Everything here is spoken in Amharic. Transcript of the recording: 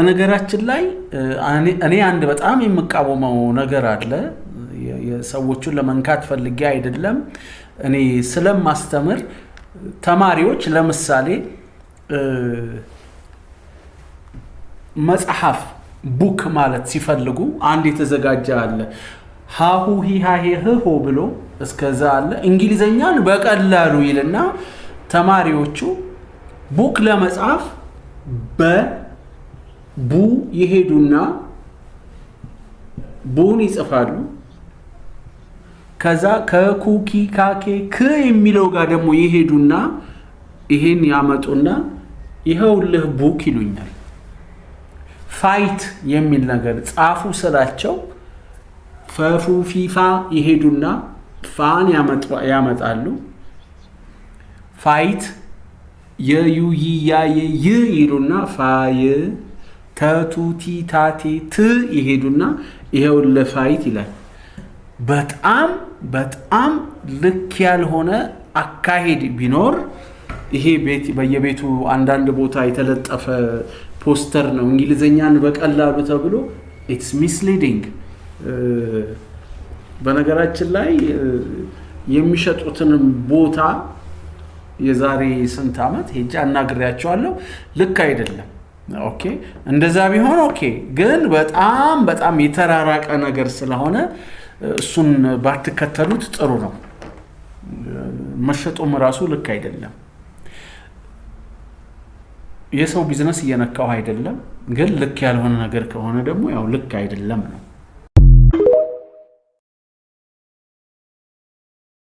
በነገራችን ላይ እኔ አንድ በጣም የምቃወመው ነገር አለ የሰዎችን ለመንካት ፈልጌ አይደለም እኔ ስለማስተምር ተማሪዎች ለምሳሌ መጽሐፍ ቡክ ማለት ሲፈልጉ አንድ የተዘጋጀ አለ ሃሁ ሂሃ ሄሆ ብሎ እስከዛ አለ እንግሊዘኛን በቀላሉ ይልና ተማሪዎቹ ቡክ ለመጻፍ በቡ ይሄዱና ቡን ይጽፋሉ ከዛ ከኩኪ ካኬ ከ የሚለው ጋር ደግሞ ይሄዱና ይሄን ያመጡና ይሄውልህ ቡክ ይሉኛል ፋይት የሚል ነገር ጻፉ ስላቸው ፈፉ ፊፋ ይሄዱና ፋን ያመጣሉ ፋይት የዩይ ያየ ይሉና ፋይ ተቱቲ ታቴ ት ይሄዱና ይሄውልህ ፋይት ይላል በጣም ልክ ያልሆነ አካሄድ ቢኖር ይሄ ቤት በየቤቱ አንዳንድ ቦታ የተለጠፈ ፖስተር ነው እንግሊዘኛን በቀላሉ ተብሎ it's misleading በነገራችን ላይ የሚሸጡትን ቦታ የዛሬ ስንት አመት ሄጃ አናግሬያቸዋለሁ ልክ አይደለም ኦኬ እንደዛ ቢሆን ኦኬ ግን በጣም የተራራቀ ነገር ስለሆነ እሱን ባትከተሉት ጥሩ ነው መሸጡም ራሱ ልክ አይደለም የሰው ቢዝነስ እየነካው አይደለም ግን ልክ ያልሆነ ነገር ከሆነ ደግሞ ያው ልክ አይደለም ነው